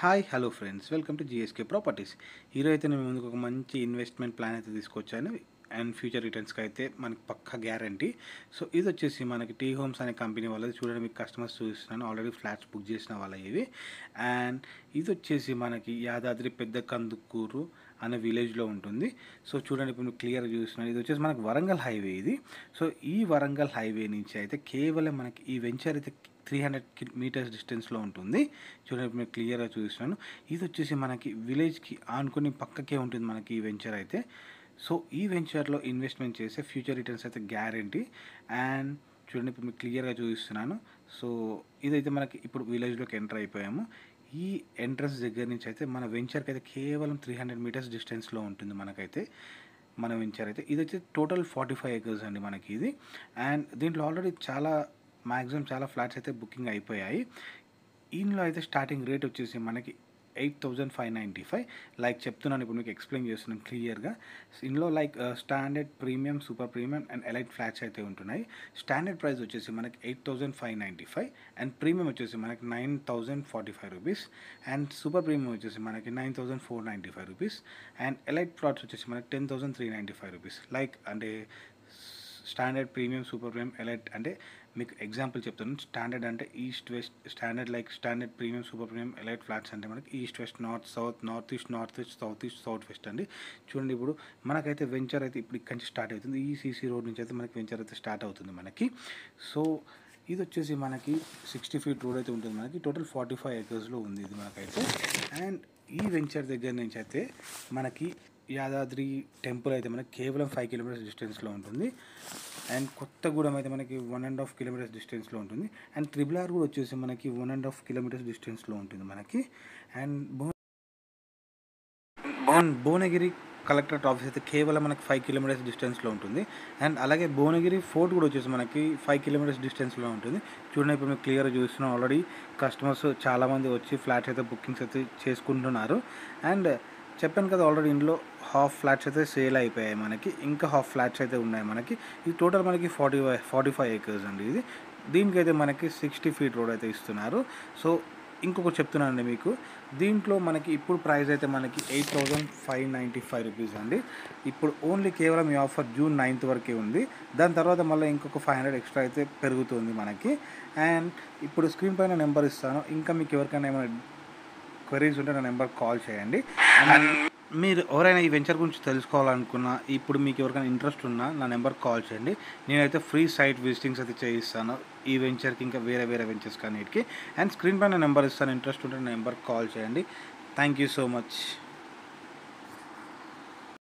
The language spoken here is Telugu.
Hi hello friends, welcome to GSK properties. ఈరోజు అయితే నేను ముందుకు ఒక మంచి ఇన్వెస్ట్మెంట్ ప్లాన్ అయితే తీసుకొచ్చాను. అండ్ ఫ్యూచర్ రిటర్న్స్కి అయితే మనకి పక్కా గ్యారంటీ. సో ఇది వచ్చేసి మనకి టీ హోమ్స్ అనే కంపెనీ వాళ్ళది. చూడండి, మీకు కస్టమర్స్ చూపిస్తున్నాను, ఆల్రెడీ ఫ్లాట్స్ బుక్ చేసిన వాళ్ళ ఇవి. అండ్ ఇది వచ్చేసి మనకి యాదాద్రి పెద్ద కందుకూరు అనే విలేజ్లో ఉంటుంది. సో చూడండి, ఇప్పుడు మీకు క్లియర్గా చూస్తున్నాను. ఇది వచ్చేసి మనకి వరంగల్ హైవే ఇది. సో ఈ వరంగల్ హైవే నుంచి అయితే కేవలం మనకి ఈ వెంచర్ అయితే 300 మీటర్స్ డిస్టెన్స్లో ఉంటుంది. చూడండి, మీకు క్లియర్గా చూపిస్తున్నాను. ఇది వచ్చేసి మనకి విలేజ్కి ఆనుకుని పక్కకే ఉంటుంది మనకి ఈ వెంచర్ అయితే. సో ఈ వెంచర్లో ఇన్వెస్ట్మెంట్ చేసే ఫ్యూచర్ రిటర్న్స్ అయితే గ్యారంటీ. అండ్ చూడండి, ఇప్పుడు మీకు క్లియర్గా చూపిస్తున్నాను. సో ఇదైతే మనకి ఇప్పుడు విలేజ్లోకి ఎంటర్ అయిపోయాము. ఈ ఎంట్రన్స్ దగ్గర నుంచి అయితే మన వెంచర్కి అయితే కేవలం 300 మీటర్స్ డిస్టెన్స్లో ఉంటుంది మనకైతే మన వెంచర్ అయితే. ఇది వచ్చి టోటల్ 45 acres అండి మనకి ఇది. అండ్ దీంట్లో ఆల్రెడీ మ్యాక్సిమం చాలా ఫ్లాట్స్ అయితే బుకింగ్ అయిపోయాయి. ఇందులో అయితే స్టార్టింగ్ రేట్ వచ్చేసి మనకి 8,595. లైక్ చెప్తున్నాను, ఇప్పుడు మీకు ఎక్స్ప్లెయిన్ చేస్తున్నాను క్లియర్గా. ఇందులో like standard, premium, super premium and elite flats అయితే ఉంటున్నాయి. స్టాండర్డ్ ప్రైస్ వచ్చేసి మనకి 8,595 అండ్ ప్రీమియం వచ్చేసి మనకి 9,045 రూపీస్ అండ్ సూపర్ ప్రీమియం వచ్చేసి మనకి 9,495 రూపీస్ అండ్ ఎలైట్ ఫ్లాట్స్ వచ్చేసి మనకి 10,395 రూపీస్. లైక్ అంటే standard, premium, super premium, elite అంటే మీకు ఎగ్జాంపుల్ చెప్తాను. స్టాండర్డ్ అంటే east west, standard like standard, premium, super premium, elite flats అంటే మనకి east west, north south, north east, south east, south west అండి. చూడండి, ఇప్పుడు మనకైతే వెంచర్ అయితే ఇప్పుడు ఇక్కడి నుంచి స్టార్ట్ అవుతుంది. ఈ సీసీ రోడ్ నుంచి అయితే మనకి వెంచర్ అయితే స్టార్ట్ అవుతుంది మనకి. సో ఇది వచ్చేసి మనకి 60 feet రోడ్ అయితే ఉంటుంది మనకి. టోటల్ 45 acresలో ఉంది ఇది మనకైతే. అండ్ ఈ వెంచర్ దగ్గర నుంచి అయితే మనకి యాదాద్రి టెంపుల్ అయితే మనకి కేవలం 5 kilometers డిస్టెన్స్లో ఉంటుంది. అండ్ కొత్తగూడెం అయితే మనకి 1.5 kilometers డిస్టెన్స్లో ఉంటుంది. అండ్ త్రిబుల్ ఆర్ కూడా వచ్చేసి మనకి 1.5 kilometers డిస్టెన్స్లో ఉంటుంది మనకి. అండ్ భువనగిరి కలెక్టరేట్ ఆఫీస్ అయితే కేవలం మనకి 5 kilometers డిస్టెన్స్లో ఉంటుంది. అండ్ అలాగే భువనగిరి ఫోర్ట్ కూడా వచ్చేసి మనకి 5 kilometers డిస్టెన్స్లో ఉంటుంది. చూడండి, ఇప్పుడు మీకు క్లియర్గా చూస్తున్నాం. ఆల్రెడీ కస్టమర్స్ చాలామంది వచ్చి ఫ్లాట్స్ అయితే బుకింగ్స్ అయితే చేసుకుంటున్నారు. అండ్ చెప్పాను కదా, ఆల్రెడీ ఇందులో హాఫ్ ఫ్లాట్స్ అయితే సేల్ అయిపోయాయి మనకి. ఇంకా హాఫ్ ఫ్లాట్స్ అయితే ఉన్నాయి మనకి. ఇది టోటల్ మనకి 45 acres అండి ఇది. దీనికైతే మనకి 60 feet రోడ్ అయితే ఇస్తున్నారు. సో ఇంకొకటి చెప్తున్నానండి మీకు, దీంట్లో మనకి ఇప్పుడు ప్రైస్ అయితే మనకి 8,595 రూపీస్ అండి. ఇప్పుడు ఓన్లీ కేవలం ఈ ఆఫర్ June 9th వరకే ఉంది. దాని తర్వాత మళ్ళీ ఇంకొక 500 ఎక్స్ట్రా అయితే పెరుగుతుంది మనకి. అండ్ ఇప్పుడు స్క్రీన్ పైన నెంబర్ ఇస్తాను. ఇంకా మీకు ఎవరికైనా ఏమైనా క్వరీస్ ఉంటే నా నెంబర్ కాల్ చేయండి. అండ్ మీరు ఎవరైనా ఈ వెంచర్ గురించి తెలుసుకోవాలనుకున్నా, ఇప్పుడు మీకు ఎవరికైనా ఇంట్రెస్ట్ ఉన్నా నా నెంబర్ కాల్ చేయండి. నేనైతే ఫ్రీ సైట్ విజిటింగ్స్ అయితే చేయిస్తాను ఈ వెంచర్కి, ఇంకా వేరే వెంచర్స్ కన్నిటికి. అండ్ స్క్రీన్ పైన నెంబర్ ఇస్తాను. ఇంట్రెస్ట్ ఉంటే నా నెంబర్ కాల్ చేయండి. Thank you so much.